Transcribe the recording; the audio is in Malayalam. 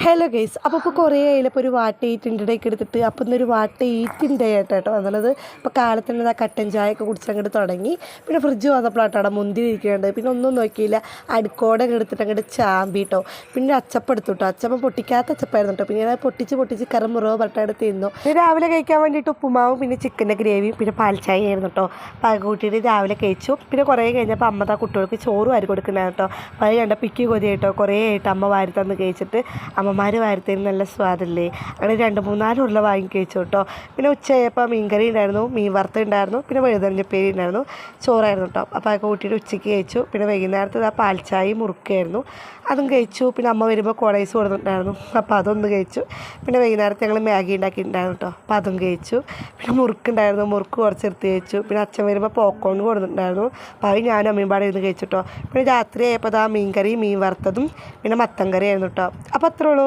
ഹലോ ഗൈസ്, അപ്പോൾ ഇപ്പോൾ കുറേ ആയില്ലപ്പോൾ ഒരു വാട്ട് ഈറ്റിൻ്റെയൊക്കെ എടുത്തിട്ട് അപ്പോൾ ഇന്നൊരു വാട്ട് ഈറ്റിൻ്റെ കേട്ടോ എന്നുള്ളത്. ഇപ്പോൾ കാലത്തുള്ള ആ കട്ടൻ ചായ ഒക്കെ കുടിച്ചങ്ങോട്ട് തുടങ്ങി. പിന്നെ ഫ്രിഡ്ജ് വന്നപ്പോഴാട്ടോ മുന്തിരി ഇരിക്കുന്നുണ്ട്. പിന്നെ ഒന്നും നോക്കിയില്ല, അടുക്കോടെ എടുത്തിട്ട് അങ്ങോട്ട് ചാമ്പി കേട്ടോ. പിന്നെ അച്ചപ്പം എടുത്തു കേട്ടോ. അച്ചപ്പം പൊട്ടിക്കാത്ത അച്ചപ്പായിരുന്നു കേട്ടോ. പിന്നെ ഞാൻ പൊട്ടിച്ച് കറുമുറവ് പറഞ്ഞിട്ട് തിന്നു. പിന്നെ രാവിലെ കഴിക്കാൻ വേണ്ടിയിട്ട് ഉപ്പുമാവും പിന്നെ ചിക്കൻ്റെ ഗ്രേവിയും പിന്നെ പാൽച്ചായ ആയിരുന്നു കേട്ടോ. അപ്പോൾ അത് കൂട്ടിയിട്ട് രാവിലെ കഴിച്ചു. പിന്നെ കുറേ കഴിഞ്ഞപ്പോൾ അമ്മ കുട്ടികൾക്ക് ചോറ് വാരി കൊടുക്കുന്നുണ്ടായിരുന്നു കേട്ടോ. അപ്പോൾ അത് കണ്ട പിക്കി കൊതി കേട്ടോ. കുറേ ആയിട്ട് അമ്മ വാരി തന്ന് കഴിച്ചിട്ട് അമ്മമാർ വാരത്തേന് നല്ല സ്വാദല്ലേ. അങ്ങനെ 2-3-4 ഉരുള വാങ്ങി കഴിച്ചു കേട്ടോ. പിന്നെ ഉച്ചയായപ്പോൾ മീൻകറി ഉണ്ടായിരുന്നു, മീൻ വറുത്തുണ്ടായിരുന്നു, പിന്നെ വഴുതനങ്ങപ്പേരി ഉണ്ടായിരുന്നു, ചോറായിരുന്നു കേട്ടോ. അപ്പോൾ അതൊക്കെ കൂട്ടിയിട്ട് ഉച്ചയ്ക്ക് കഴിച്ചു. പിന്നെ വൈകുന്നേരത്ത് ആ പാൽച്ചായയും മുറുക്കായിരുന്നു, അതും കഴിച്ചു. പിന്നെ അമ്മ വരുമ്പോൾ കോളേജ് കൊടുത്തിട്ടുണ്ടായിരുന്നു, അപ്പോൾ അതൊന്ന് കഴിച്ചു. പിന്നെ വൈകുന്നേരത്ത് ഞങ്ങൾ മാഗി ഉണ്ടാക്കിയിട്ടുണ്ടായിരുന്നു കേട്ടോ, അപ്പോൾ അതും കഴിച്ചു. പിന്നെ മുറുക്കുണ്ടായിരുന്നു, മുറുക്ക് കുറച്ചെടുത്ത് കഴിച്ചു. പിന്നെ അച്ഛൻ വരുമ്പോൾ പോപ്കോൺ കൊടുത്തിട്ടുണ്ടായിരുന്നു, അപ്പോൾ അത് ഞാനും അമ്മയും പാടെ ഇരുന്ന് കഴിച്ചു കേട്ടോ. പിന്നെ രാത്രി ആയപ്പോൾ ആ മീൻ കറി, മീൻ വറുത്തതും പിന്നെ മത്തൻ കറി ആയിരുന്നു കേട്ടോ. അപ്പോൾ അത്രേ ഉള്ളൂ.